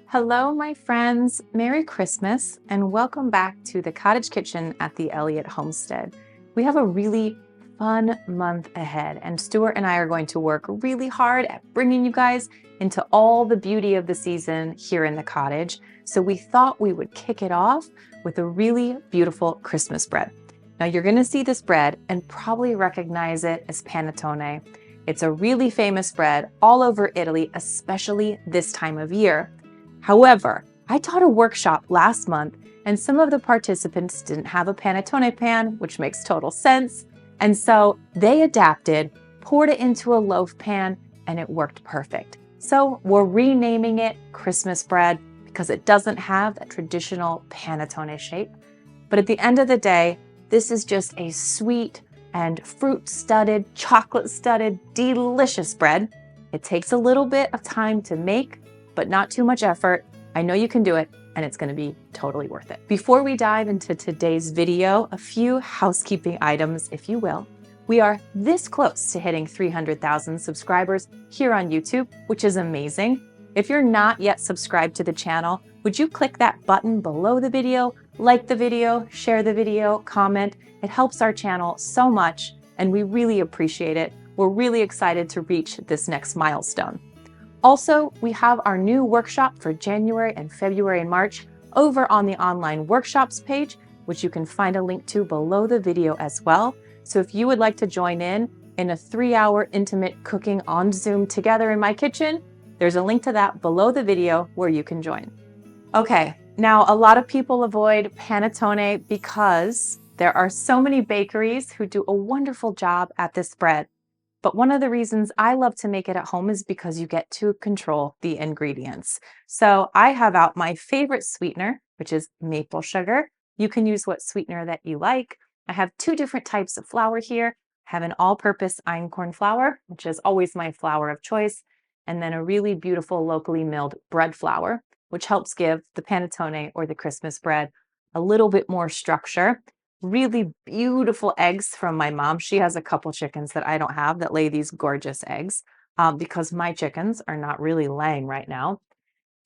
Hello, my friends. Merry Christmas and welcome back to the cottage kitchen at the Elliott homestead. We have a really fun month ahead, and Stuart and I are going to work really hard at bringing you guys into all the beauty of the season here in the cottage. So we thought we would kick it off with a really beautiful Christmas bread. Now you're going to see this bread and probably recognize it as panettone. It's a really famous bread all over Italy, especially this time of year. However, I taught a workshop last month and some of the participants didn't have a panettone pan, which makes total sense. And so they adapted, poured it into a loaf pan, and it worked perfect. So we're renaming it Christmas bread because it doesn't have that traditional panettone shape. But at the end of the day, this is just a sweet and fruit-studded, chocolate-studded, delicious bread. It takes a little bit of time to make, but not too much effort. I know you can do it, and it's going to be totally worth it. Before we dive into today's video, a few housekeeping items, if you will. We are this close to hitting 300,000 subscribers here on YouTube, which is amazing. If you're not yet subscribed to the channel, would you click that button below the video, like the video, share the video, comment? It helps our channel so much, and we really appreciate it. We're really excited to reach this next milestone. Also, we have our new workshop for January and February and March over on the online workshops page, which you can find a link to below the video as well. So if you would like to join in a 3-hour intimate cooking on Zoom together in my kitchen, there's a link to that below the video where you can join. Okay, now a lot of people avoid panettone because there are so many bakeries who do a wonderful job at this bread. But one of the reasons I love to make it at home is because you get to control the ingredients. So I have out my favorite sweetener, which is maple sugar. You can use what sweetener that you like. I have 2 different types of flour here. I have an all-purpose einkorn flour, which is always my flour of choice, and then a really beautiful locally milled bread flour, which helps give the panettone or the Christmas bread a little bit more structure. Really beautiful eggs from my mom. She has a couple chickens that I don't have that lay these gorgeous eggs because my chickens are not really laying right now.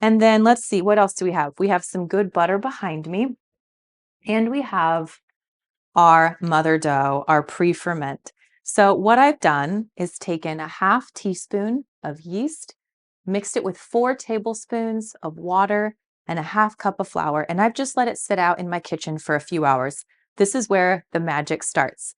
And then let's see, what else do we have? We have some good butter behind me, and we have our mother dough, our pre-ferment. So what I've done is taken a half teaspoon of yeast, mixed it with 4 tablespoons of water and a half cup of flour, and I've just let it sit out in my kitchen for a few hours. This is where the magic starts.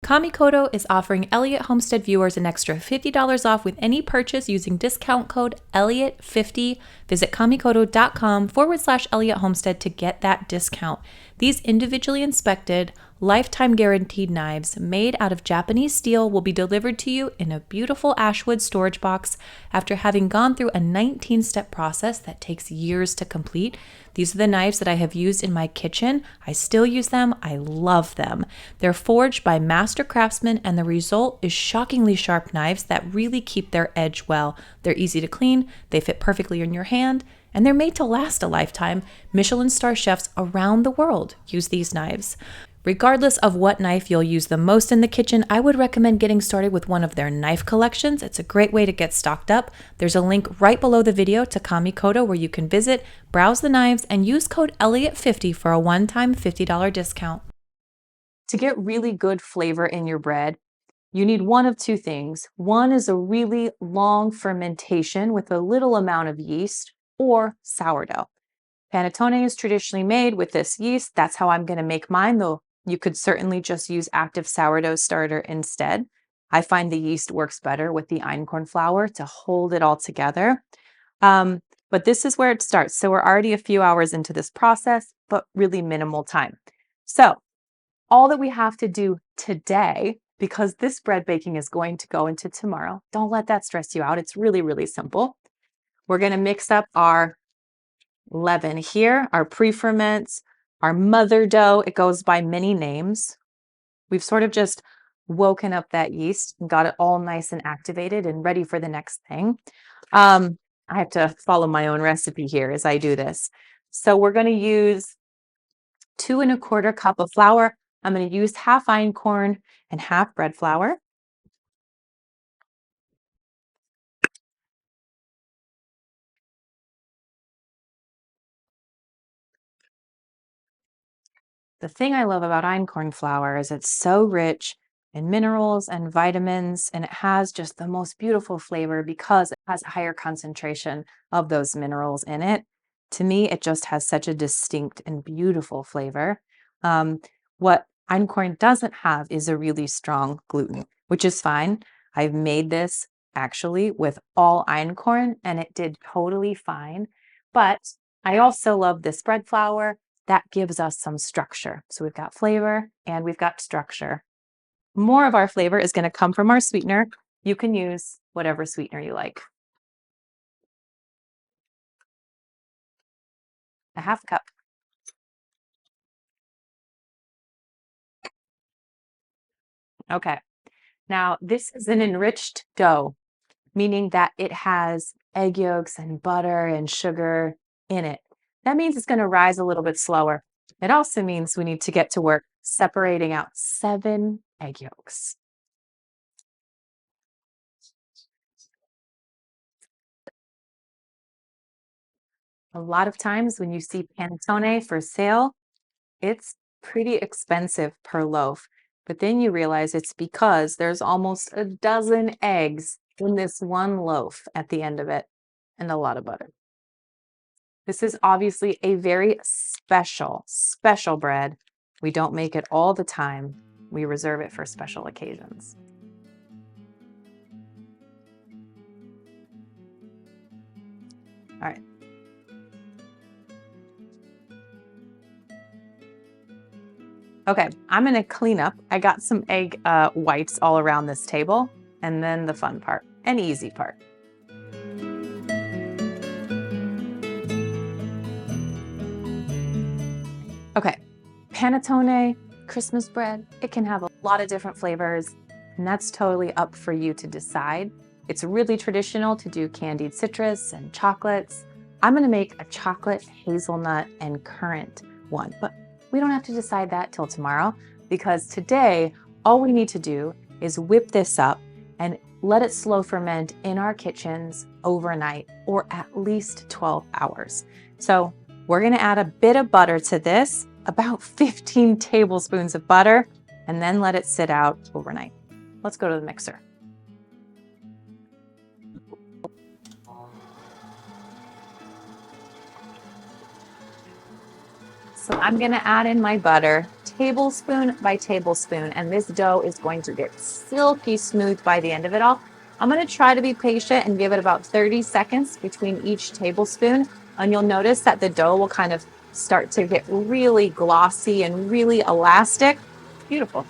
Kamikoto is offering Elliott Homestead viewers an extra $50 off with any purchase using discount code Elliott50. Visit kamikoto.com/Elliott Homestead to get that discount. These individually inspected, lifetime guaranteed knives made out of Japanese steel will be delivered to you in a beautiful ashwood storage box after having gone through a 19-step process that takes years to complete. These are the knives that I have used in my kitchen. I still use them. I love them. They're forged by master craftsmen, and the result is shockingly sharp knives that really keep their edge well. They're easy to clean, they fit perfectly in your hand, and they're made to last a lifetime. Michelin star chefs around the world use these knives. Regardless of what knife you'll use the most in the kitchen, I would recommend getting started with one of their knife collections. It's a great way to get stocked up. There's a link right below the video to Kamikoto where you can visit, browse the knives, and use code Elliott50 for a one-time $50 discount. To get really good flavor in your bread, you need one of 2 things. One is a really long fermentation with a little amount of yeast or sourdough. Panettone is traditionally made with this yeast. That's how I'm going to make mine, though you could certainly just use active sourdough starter instead. I find the yeast works better with the einkorn flour to hold it all together. But this is where it starts. So we're already a few hours into this process, but really minimal time. So all that we have to do today, because this bread baking is going to go into tomorrow, don't let that stress you out. It's really, really simple. We're going to mix up our leaven here, our pre-ferments, our mother dough. It goes by many names. We've sort of just woken up that yeast and got it all nice and activated and ready for the next thing. I have to follow my own recipe here as I do this. So we're going to use 2 1/4 cup of flour. I'm going to use half einkorn and half bread flour. The thing I love about einkorn flour is it's so rich in minerals and vitamins, and it has just the most beautiful flavor because it has a higher concentration of those minerals in it. To me, it just has such a distinct and beautiful flavor. Um, what einkorn doesn't have is a really strong gluten, which is fine. I've made this actually with all einkorn and it did totally fine. But I also love this bread flour that gives us some structure. So we've got flavor and we've got structure. More of our flavor is going to come from our sweetener. You can use whatever sweetener you like. A half cup. Okay. Now, this is an enriched dough, meaning that it has egg yolks and butter and sugar in it. That means it's going to rise a little bit slower. It also means we need to get to work separating out 7 egg yolks. A lot of times when you see panettone for sale, it's pretty expensive per loaf. But then you realize it's because there's almost a dozen eggs in this one loaf at the end of it and a lot of butter. This is obviously a very special bread. We don't make it all the time. We reserve it for special occasions. All right. Okay, I'm gonna clean up. I got some egg whites all around this table, and then the fun part, an easy part. Okay, panettone, Christmas bread, it can have a lot of different flavors, and that's totally up for you to decide. It's really traditional to do candied citrus and chocolates. I'm gonna make a chocolate, hazelnut, and currant one, but we don't have to decide that till tomorrow because today, all we need to do is whip this up and let it slow ferment in our kitchens overnight or at least 12 hours. So we're gonna add a bit of butter to this, about 15 tablespoons of butter, and then let it sit out overnight. Let's go to the mixer. So I'm gonna add in my butter, tablespoon by tablespoon, and this dough is going to get silky smooth by the end of it all. I'm gonna try to be patient and give it about 30 seconds between each tablespoon, and you'll notice that the dough will kind of start to get really glossy and really elastic. Beautiful.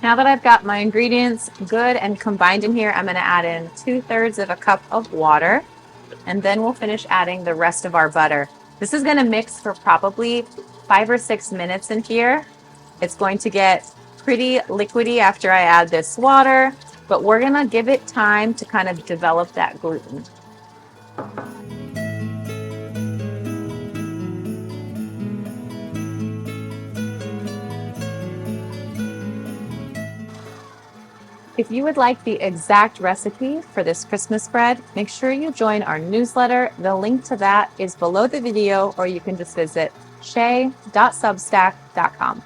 Now that I've got my ingredients good and combined in here, I'm gonna add in 2/3 of a cup of water, and then we'll finish adding the rest of our butter. This is gonna mix for probably 5 or 6 minutes in here. It's going to get pretty liquidy after I add this water, but we're gonna give it time to kind of develop that gluten. If you would like the exact recipe for this Christmas bread, make sure you join our newsletter. The link to that is below the video, or you can just visit shay.substack.com.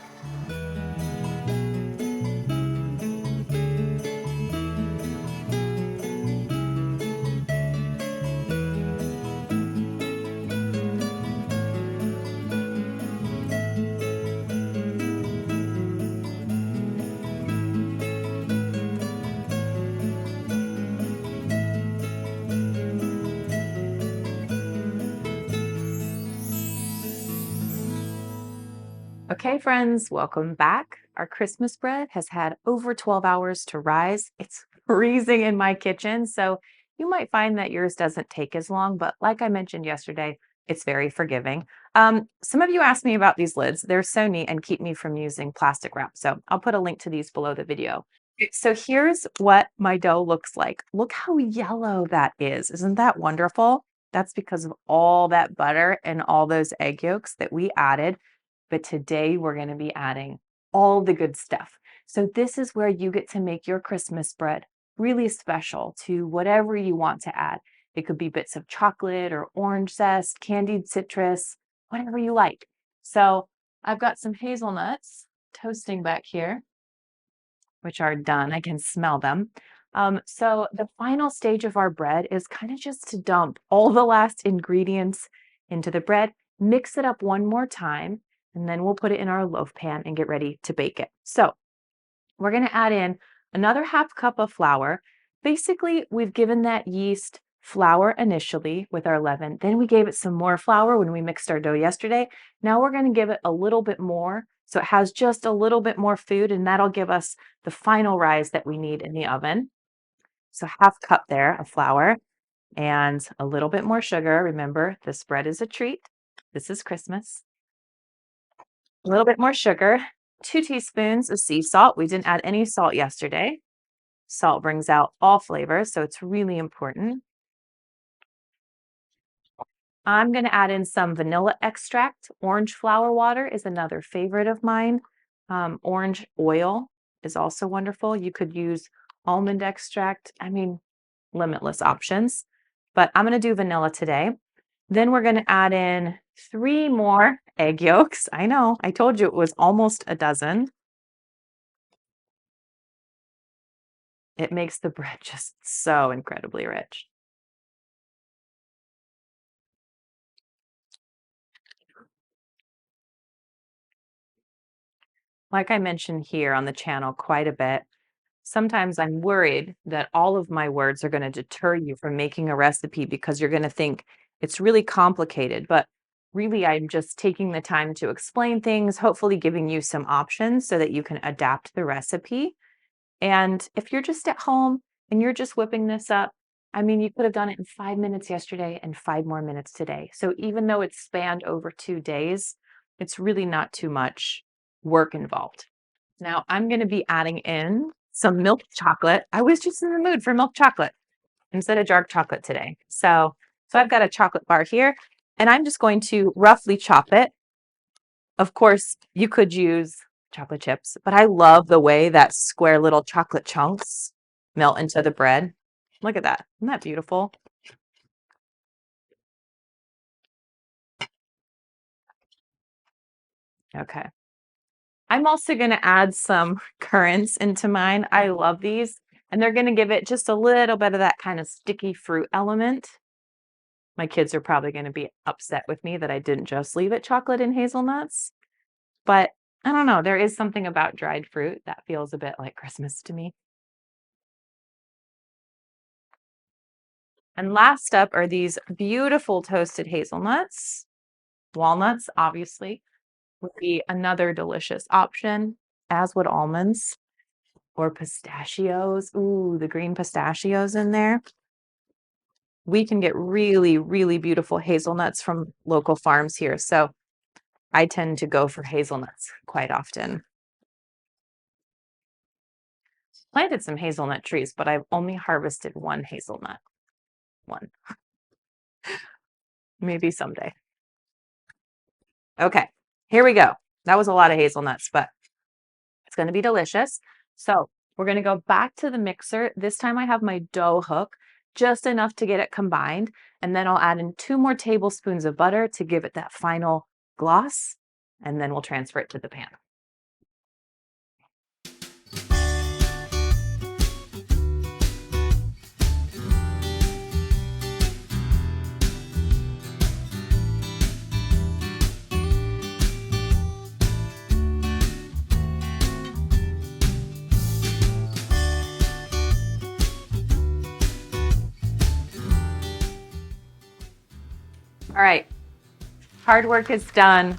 Okay, friends, welcome back. Our Christmas bread has had over 12 hours to rise. It's freezing in my kitchen, so you might find that yours doesn't take as long, but like I mentioned yesterday, it's very forgiving. Some of you asked me about these lids. They're so neat and keep me from using plastic wrap, so I'll put a link to these below the video. So here's what my dough looks like. Look how yellow that is. Isn't that wonderful? That's because of all that butter and all those egg yolks that we added. But today we're going to be adding all the good stuff. So this is where you get to make your Christmas bread really special to whatever you want to add. It could be bits of chocolate or orange zest, candied citrus, whatever you like. So I've got some hazelnuts toasting back here, which are done. I can smell them. So the final stage of our bread is kind of just to dump all the last ingredients into the bread, mix it up one more time, and then we'll put it in our loaf pan and get ready to bake it. So we're going to add in another half cup of flour. Basically, we've given that yeast flour initially with our leaven. Then we gave it some more flour when we mixed our dough yesterday. Now we're going to give it a little bit more, so it has just a little bit more food, and that'll give us the final rise that we need in the oven. So half cup there of flour and a little bit more sugar. Remember, this bread is a treat. This is Christmas. A little bit more sugar, 2 teaspoons of sea salt. We didn't add any salt yesterday. Salt brings out all flavors, so it's really important. I'm going to add in some vanilla extract. Orange flower water is another favorite of mine. Orange oil is also wonderful. You could use almond extract. I mean, limitless options, but I'm going to do vanilla today. Then we're going to add in 3 more egg yolks. I know, I told you it was almost a dozen. It makes the bread just so incredibly rich. Like I mentioned here on the channel quite a bit, sometimes I'm worried that all of my words are going to deter you from making a recipe because you're going to think it's really complicated. But really, I'm just taking the time to explain things, hopefully giving you some options so that you can adapt the recipe. And if you're just at home and you're just whipping this up, I mean, you could have done it in 5 minutes yesterday and 5 more minutes today. So even though it's spanned over 2 days, it's really not too much work involved. Now I'm going to be adding in some milk chocolate. I was just in the mood for milk chocolate instead of dark chocolate today. So I've got a chocolate bar here, and I'm just going to roughly chop it. Of course, you could use chocolate chips, but I love the way that square little chocolate chunks melt into the bread. Look at that. Isn't that beautiful? Okay. I'm also going to add some currants into mine. I love these, and they're going to give it just a little bit of that kind of sticky fruit element. My kids are probably going to be upset with me that I didn't just leave it chocolate and hazelnuts, but I don't know. There is something about dried fruit that feels a bit like Christmas to me. And last up are these beautiful toasted hazelnuts. Walnuts, obviously, would be another delicious option, as would almonds or pistachios. Ooh, the green pistachios in there. We can get really, really beautiful hazelnuts from local farms here. So I tend to go for hazelnuts quite often. Planted some hazelnut trees, but I've only harvested one hazelnut. One. Maybe someday. Okay, here we go. That was a lot of hazelnuts, but it's going to be delicious. So we're going to go back to the mixer. This time I have my dough hook, just enough to get it combined. And then I'll add in 2 more tablespoons of butter to give it that final gloss. And then we'll transfer it to the pan. All right, hard work is done.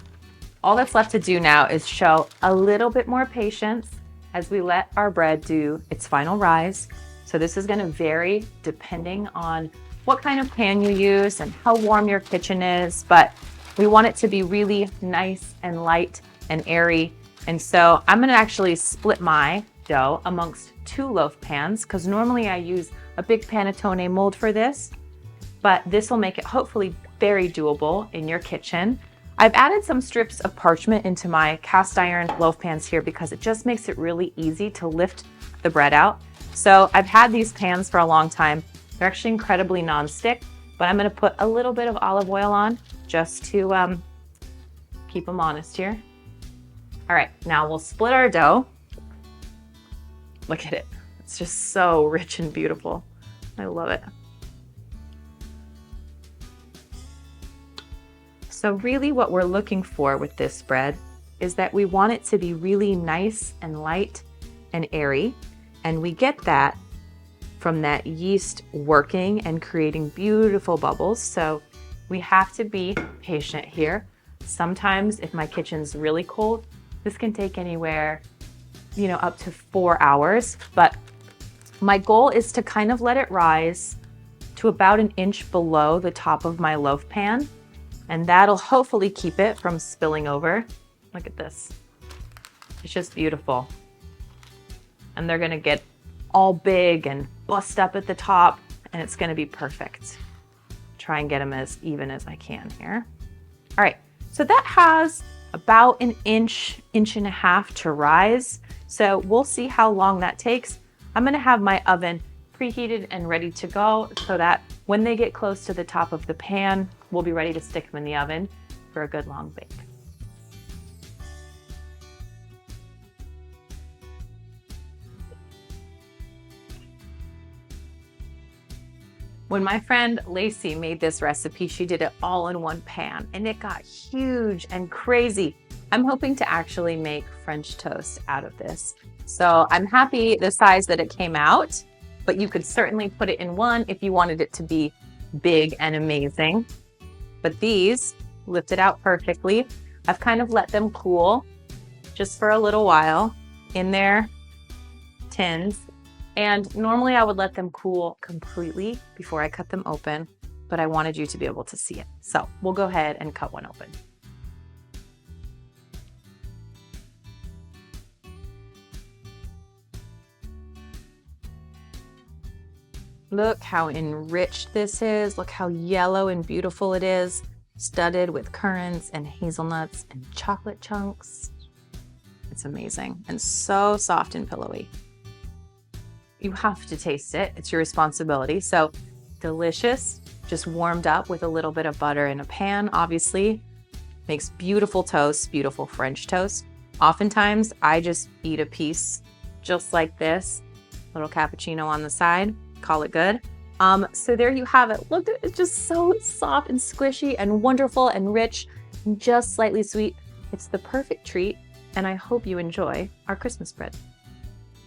All that's left to do now is show a little bit more patience as we let our bread do its final rise. So this is going to vary depending on what kind of pan you use and how warm your kitchen is, but we want it to be really nice and light and airy. And so I'm going to actually split my dough amongst 2 loaf pans because normally I use a big panettone mold for this, but this will make it hopefully very doable in your kitchen. I've added some strips of parchment into my cast iron loaf pans here because it just makes it really easy to lift the bread out. So I've had these pans for a long time. They're actually incredibly non-stick, but I'm gonna put a little bit of olive oil on just to keep them honest here. All right, now we'll split our dough. Look at it. It's just so rich and beautiful. I love it. So really what we're looking for with this bread is that we want it to be really nice and light and airy. And we get that from that yeast working and creating beautiful bubbles. So we have to be patient here. Sometimes if my kitchen's really cold, this can take anywhere, up to 4 hours. But my goal is to kind of let it rise to about 1 inch below the top of my loaf pan. And that'll hopefully keep it from spilling over. Look at this. It's just beautiful. And they're gonna get all big and bust up at the top, and it's gonna be perfect. Try and get them as even as I can here. All right, so that has about 1 inch, 1.5 inches to rise. So we'll see how long that takes. I'm gonna have my oven preheated and ready to go so that when they get close to the top of the pan, we'll be ready to stick them in the oven for a good long bake. When my friend Lacey made this recipe, she did it all in one pan and it got huge and crazy. I'm hoping to actually make French toast out of this. So I'm happy the size that it came out, but you could certainly put it in one if you wanted it to be big and amazing. But these lifted out perfectly. I've kind of let them cool just for a little while in their tins. And normally I would let them cool completely before I cut them open, but I wanted you to be able to see it. So we'll go ahead and cut one open. Look how enriched this is. Look how yellow and beautiful it is. Studded with currants and hazelnuts and chocolate chunks. It's amazing and so soft and pillowy. You have to taste it. It's your responsibility. So delicious, just warmed up with a little bit of butter in a pan, obviously. Makes beautiful toast, beautiful French toast. Oftentimes I just eat a piece just like this, little cappuccino on the side. Call it good. So there you have it. Look, it's just so soft and squishy and wonderful and rich and just slightly sweet. It's the perfect treat, and I hope you enjoy our Christmas bread.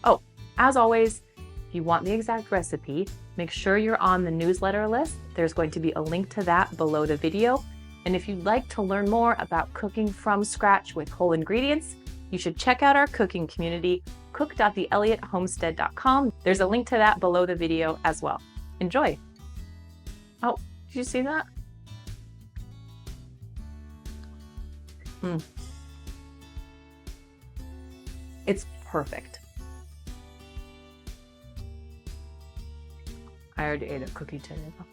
Oh, as always, if you want the exact recipe, make sure you're on the newsletter list. There's going to be a link to that below the video. And if you'd like to learn more about cooking from scratch with whole ingredients, you should check out our cooking community, cook.theelliottHomestead.com. There's a link to that below the video as well. Enjoy. Oh, did you see that? It's perfect. I already ate a cookie today though.